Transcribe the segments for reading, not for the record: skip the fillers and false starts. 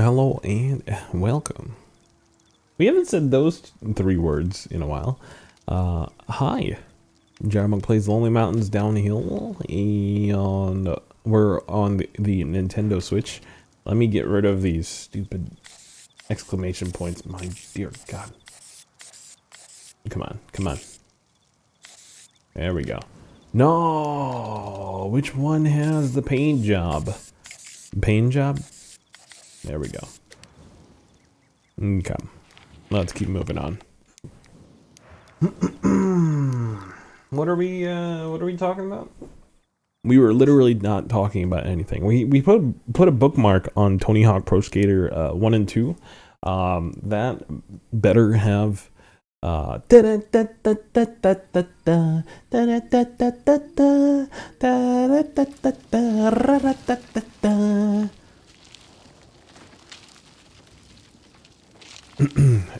hello, and welcome. We haven't said those three words in a while. Hi. Jarmonk plays Lonely Mountains Downhill, and we're on the Nintendo Switch. Let me get rid of these stupid exclamation points. My dear God. Come on, come on. There we go. No! Which one has the paint job? Paint job? There we go. Okay. Let's keep moving on. What are we talking about? We were literally not talking about anything. We put a bookmark on Tony Hawk Pro Skater 1 and 2. That better have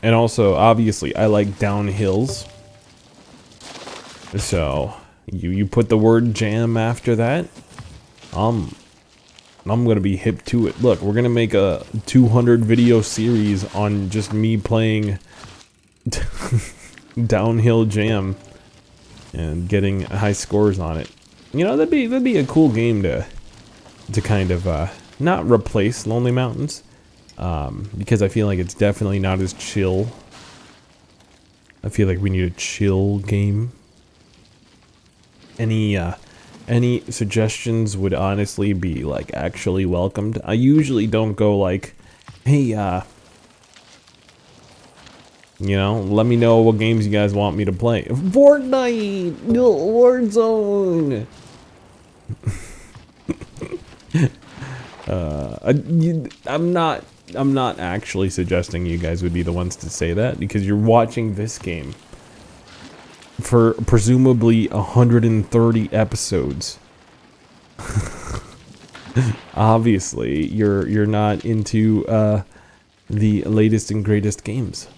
and also, obviously, I like downhills. So, you put the word jam after that, I'm gonna be hip to it. Look, we're gonna make a 200 video series on just me playing downhill jam and getting high scores on it. You know, that'd be a cool game to kind of not replace Lonely Mountains. Because I feel like it's definitely not as chill. I feel like we need a chill game. Any suggestions would honestly be like actually welcomed. I usually don't go like, hey, you know, let me know what games you guys want me to play. Fortnite, no, Warzone. I'm not actually suggesting you guys would be the ones to say that, because you're watching this game for presumably 130 episodes. Obviously, you're not into the latest and greatest games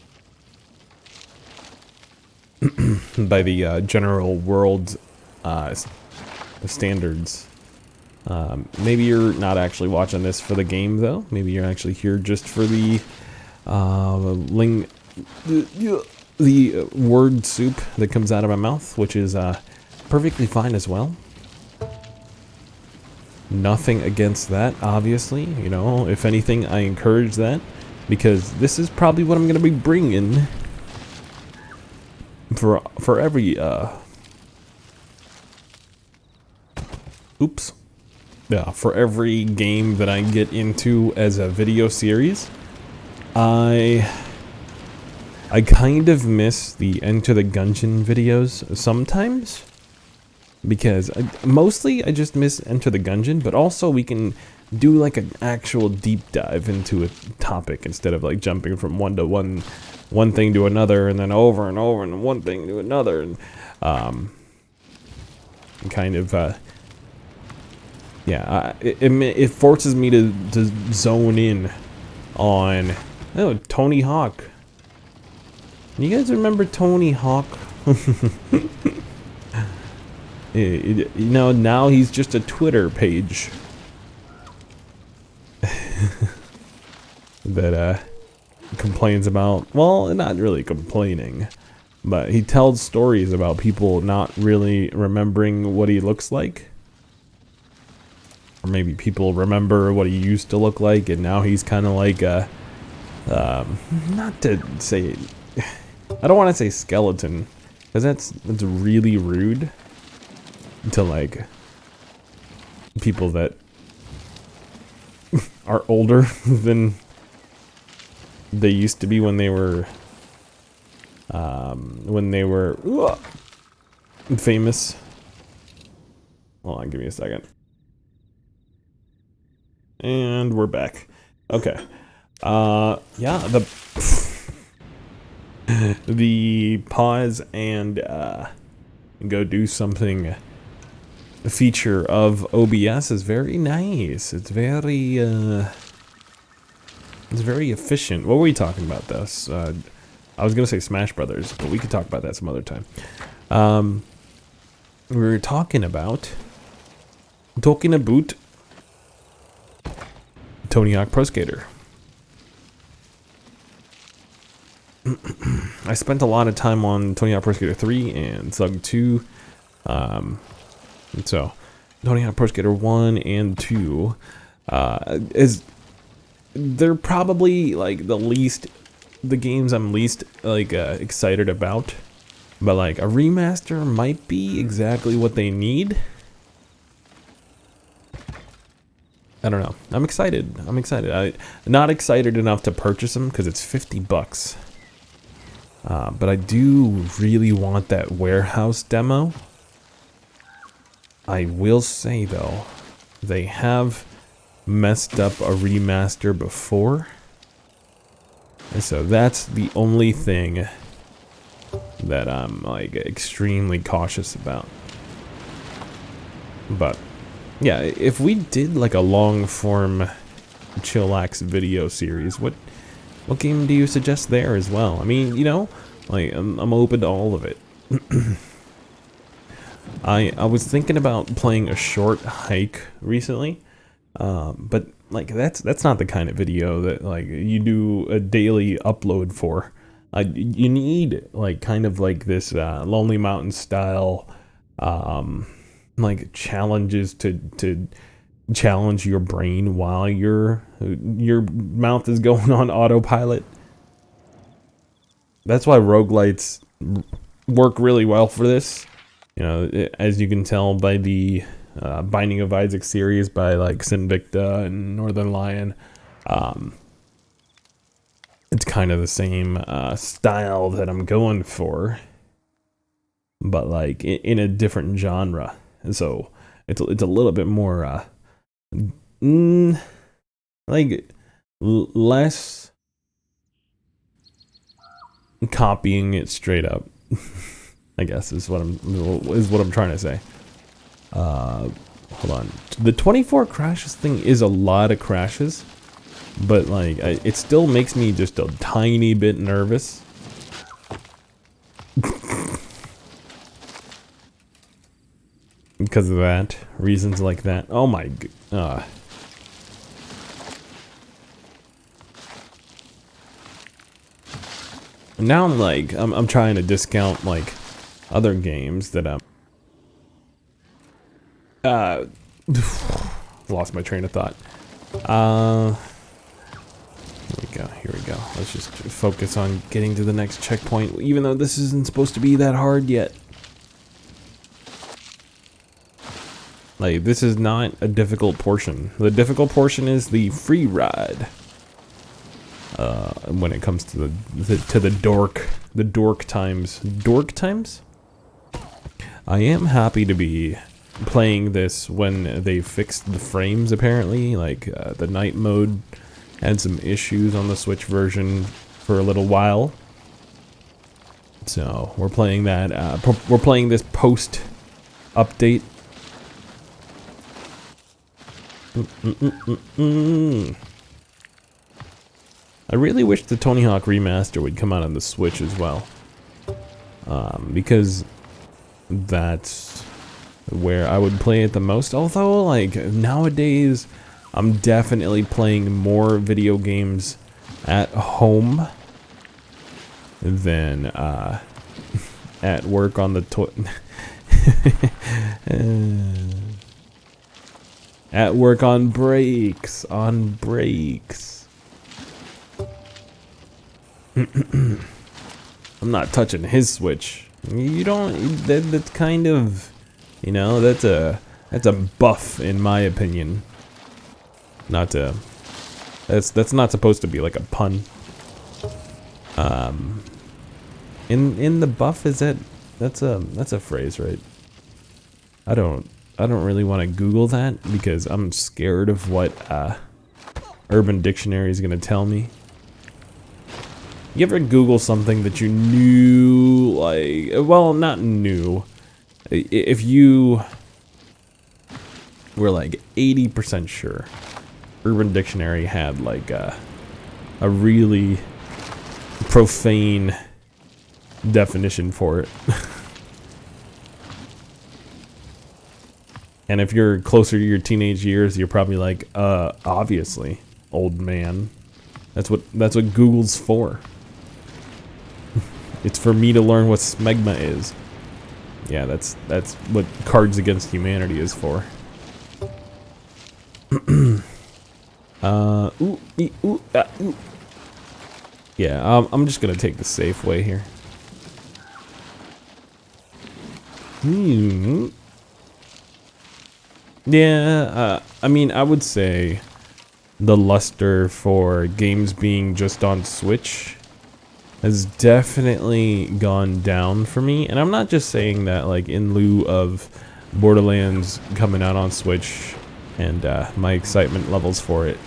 by the general world standards. Maybe you're not actually watching this for the game, though. Maybe you're actually here just for the word soup that comes out of my mouth, which is perfectly fine as well. Nothing against that, obviously. You know, if anything, I encourage that, because this is probably what I'm going to be bringing for every oops. Yeah, for every game that I get into as a video series. I kind of miss the Enter the Gungeon videos sometimes, because mostly I just miss Enter the Gungeon, but also we can do like an actual deep dive into a topic instead of like jumping from one thing to another, and then over and over and one thing to another, and kind of yeah, it forces me to zone in on Tony Hawk. You guys remember Tony Hawk? You know, now he's just a Twitter page that complains about, well, not really complaining, but he tells stories about people not really remembering what he looks like. Or maybe people remember what he used to look like, and now he's kind of like a, not to say, I don't want to say skeleton, because that's really rude to like people that are older than they used to be when they were famous. Hold on, give me a second. And we're back. Okay. Yeah, the pause and go do something feature of OBS is very nice. It's very efficient. What were we talking about this? I was gonna say Smash Brothers, but we could talk about that some other time. We were talking about Tony Hawk Pro Skater. I spent a lot of time on Tony Hawk Pro Skater 3 and Thug 2. And so, Tony Hawk Pro Skater 1 and 2 they're probably like the games I'm least like excited about. But like a remaster might be exactly what they need. I don't know. I'm excited. I'm not excited enough to purchase them because it's $50. But I do really want that warehouse demo. I will say though, they have messed up a remaster before. And so that's the only thing that I'm like extremely cautious about. But yeah, if we did like a long form chillax video series, what game do you suggest there as well? I mean, you know, like I'm open to all of it. I was thinking about playing a short hike recently, but like that's not the kind of video that like you do a daily upload for. You need like kind of like this Lonely Mountain style like challenges to challenge your brain while your mouth is going on autopilot. That's why roguelites work really well for this. You know, as you can tell by the Binding of Isaac series by like Sinvicta and Northern Lion. It's kind of the same style that I'm going for, but like in a different genre. And so it's a little bit more like less copying it straight up. I guess is what I'm trying to say. Hold on. The 24 crashes thing is a lot of crashes. But like, it still makes me just a tiny bit nervous. Because of that, reasons like that. Oh my god. Now I'm like, I'm trying to discount like other games that lost my train of thought. Here we go. Let's just focus on getting to the next checkpoint, even though this isn't supposed to be that hard yet. Like, this is not a difficult portion. The difficult portion is the free ride. When it comes to the dork times. I am happy to be playing this when they fixed the frames, apparently. Like, the night mode had some issues on the Switch version for a little while. So, we're playing that, we're playing this post-update. I really wish the Tony Hawk remaster would come out on the Switch as well. Because that's where I would play it the most. Although, like, nowadays, I'm definitely playing more video games at home than at work on the at work on breaks. I'm not touching his Switch. You don't. That's kind of, you know, that's a buff in my opinion. Not to. That's not supposed to be like a pun. In the buff, is that's a phrase, right? I don't really want to Google that because I'm scared of what Urban Dictionary is gonna tell me. You ever Google something that you knew, like, well, not knew. If you were like 80% sure Urban Dictionary had like a really profane definition for it. And if you're closer to your teenage years, you're probably like, obviously, old man. That's what Google's for. It's for me to learn what smegma is. Yeah, that's what Cards Against Humanity is for. Ooh. Yeah, I'm just gonna take the safe way here. Yeah, I mean, I would say the luster for games being just on Switch has definitely gone down for me. And I'm not just saying that like in lieu of Borderlands coming out on Switch and my excitement levels for it.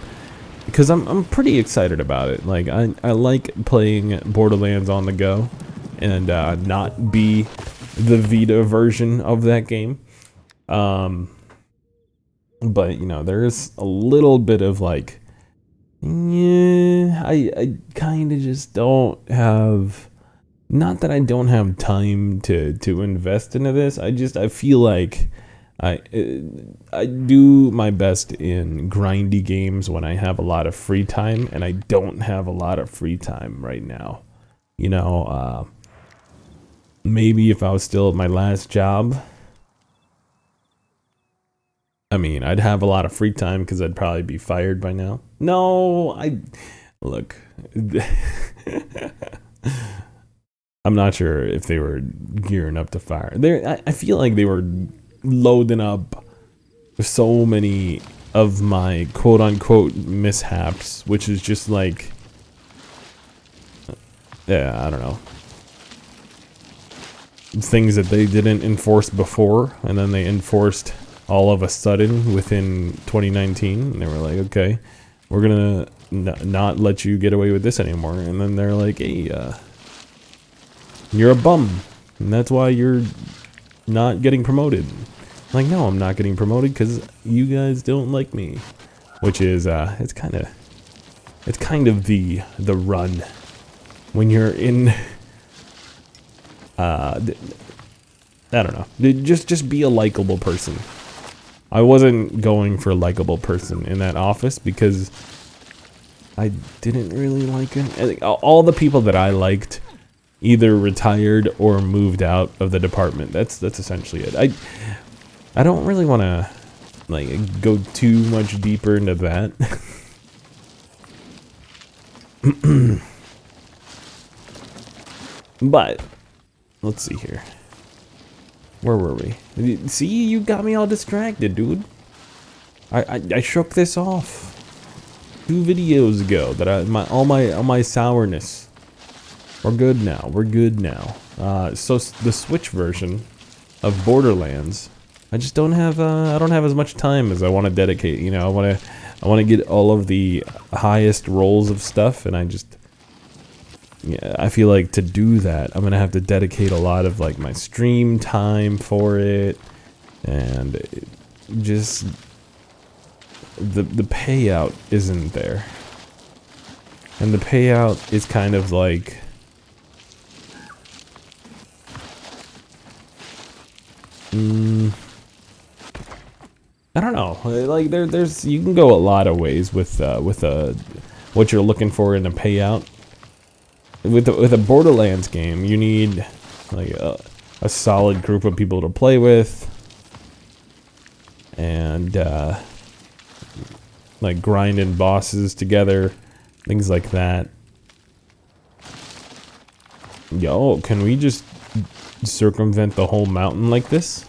Because I'm pretty excited about it. Like, I like playing Borderlands on the go and not be the Vita version of that game. But, you know, there's a little bit of like, yeah, I kind of just don't have, not that I don't have time to invest into this. I feel like I do my best in grindy games when I have a lot of free time, and I don't have a lot of free time right now. You know, maybe if I was still at my last job, I mean, I'd have a lot of free time because I'd probably be fired by now. No, look, I'm not sure if they were gearing up to fire. I feel like they were loading up so many of my quote-unquote mishaps, which is just like, yeah, I don't know, things that they didn't enforce before, and then they enforced all of a sudden within 2019, and they were like, okay, we're gonna not let you get away with this anymore. And then they're like, hey, you're a bum, and that's why you're not getting promoted. Like, no, I'm not getting promoted because you guys don't like me. Which is, it's kind of the run when you're in, I don't know, just be a likable person. I wasn't going for a likable person in that office because I didn't really like it. I think all the people that I liked either retired or moved out of the department. That's essentially it. I don't really want to like go too much deeper into that. But let's see here. Where were we? See, you got me all distracted, dude. I shook this off 2 videos ago that all my sourness. We're good now. We're good now. So the Switch version of Borderlands, I just don't have I don't have as much time as I want to dedicate. You know, I want to get all of the highest rolls of stuff, and yeah, I feel like to do that, I'm gonna have to dedicate a lot of like my stream time for it, and just the payout isn't there, and the payout is kind of like, I don't know, like there's you can go a lot of ways with what you're looking for in a payout. With a Borderlands game, you need like a solid group of people to play with, and like grinding bosses together, things like that. Yo, can we just circumvent the whole mountain like this?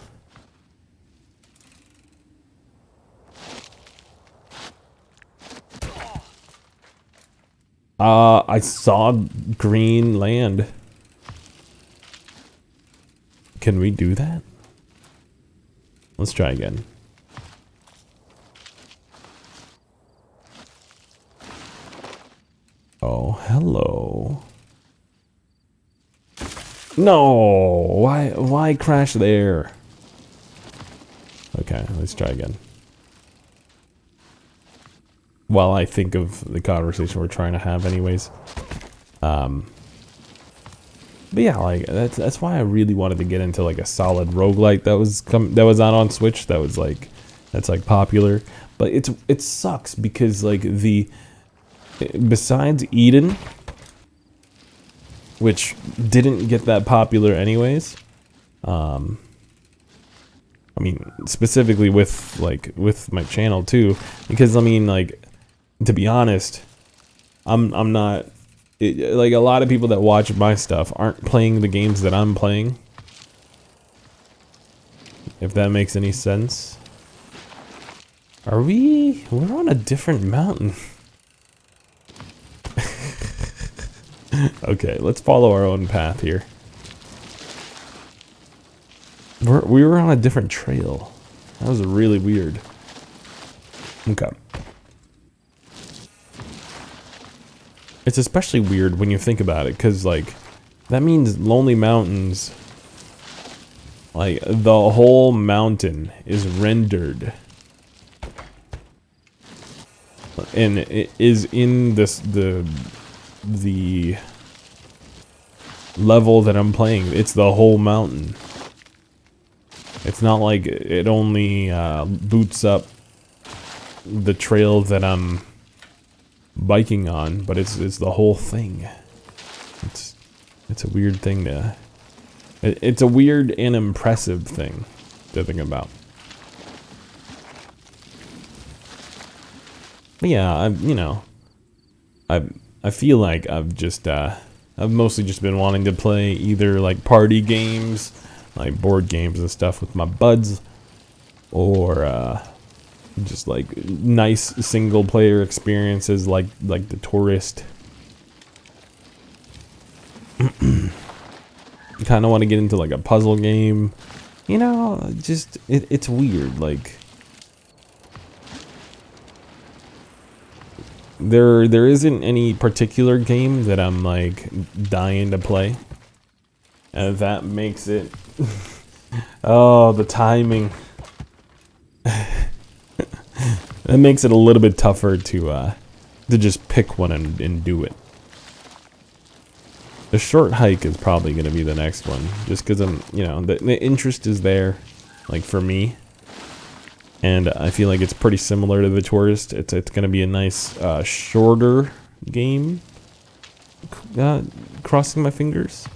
I saw green land. Can we do that? Let's try again. Oh, hello. No, why crash there? Okay, let's try again. While I think of the conversation we're trying to have anyways. But yeah, like that's why I really wanted to get into like a solid roguelite that was out on Switch, that's like popular. But it sucks because like besides Eden, which didn't get that popular anyways. I mean, specifically with my channel too, because I mean, like, to be honest, I'm not like a lot of people that watch my stuff aren't playing the games that I'm playing. If that makes any sense. We're on a different mountain. Okay, let's follow our own path here. We were on a different trail. That was really weird. Okay. It's especially weird when you think about it, because, like, that means Lonely Mountains, like, the whole mountain is rendered. And it is in the level that I'm playing. It's the whole mountain. It's not like it only boots up the trail that I'm biking on, but it's the whole thing. It's a weird thing to. It's a weird and impressive thing to think about. But yeah, I feel like I've mostly just been wanting to play either like party games, like board games and stuff with my buds, or just like nice single player experiences like The Tourist. Kind of want to get into like a puzzle game, just it's weird. Like there isn't any particular game that I'm like dying to play. And that makes it, oh, the timing. That makes it a little bit tougher to just pick one and do it. The short hike is probably going to be the next one, just because I'm, the interest is there, like for me. And I feel like it's pretty similar to The Tourist. It's going to be a nice, shorter game. Crossing my fingers.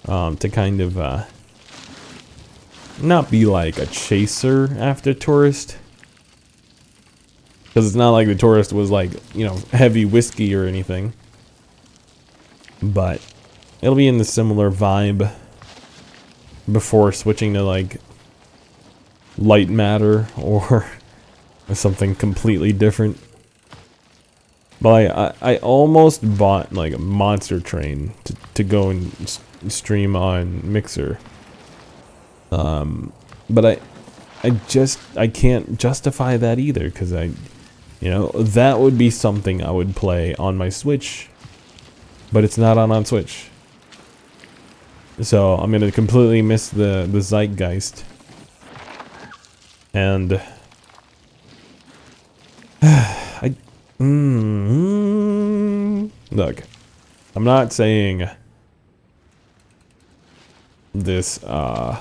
To kind of not be like a chaser after Tourist, because it's not like The Tourist was like heavy whiskey or anything, but it'll be in the similar vibe before switching to like light matter or something completely different. But I almost bought like a Monster Train to go and stream on Mixer, but I can't justify that either, because that would be something I would play on my Switch, but it's not on Switch, so I'm gonna completely miss the zeitgeist. And look, I'm not saying this I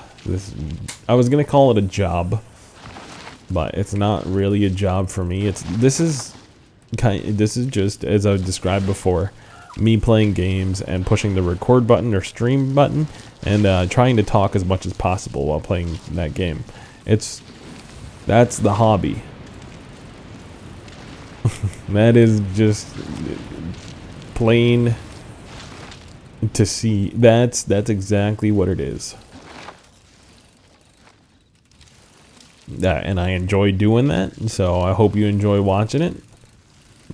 was gonna call it a job, but it's not really a job for me. This is just, as I described before, me playing games and pushing the record button or stream button and trying to talk as much as possible while playing that game. That's the hobby. That is just plain to see. That's exactly what it is. And I enjoy doing that, so I hope you enjoy watching it.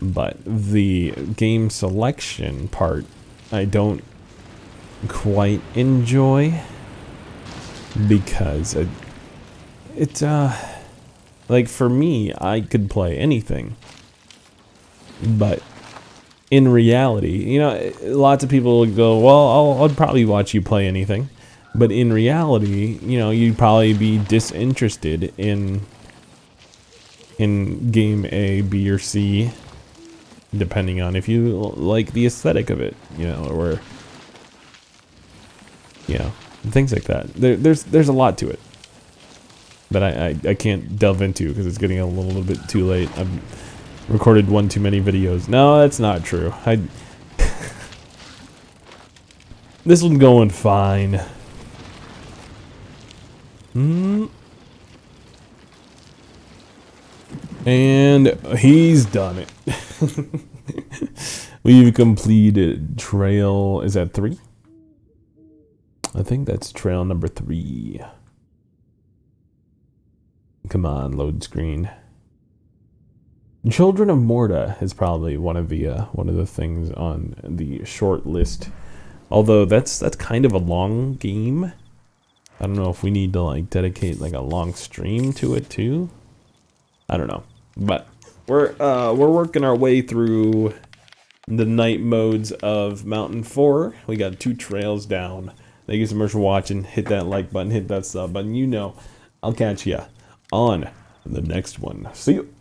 But the game selection part, I don't quite enjoy, because it's like, for me, I could play anything, but in reality, lots of people would go, well, I'd probably watch you play anything, but in reality, you'd probably be disinterested in game A, B, or C, depending on if you like the aesthetic of it, or things like that. There's a lot to it that I can't delve into because it's getting a little bit too late. I've recorded one too many videos. No, that's not true. This one's going fine. And he's done it. We've completed trail, is that 3? I think that's trail number 3. Come on, load screen. Children of Morta is probably one of the things on the short list. Although that's kind of a long game. I don't know if we need to like dedicate like a long stream to it too. I don't know. But we're working our way through the night modes of Mountain 4. We got 2 trails down. Thank you so much for watching. Hit that like button, hit that sub button. You know, I'll catch ya on the next one. See you.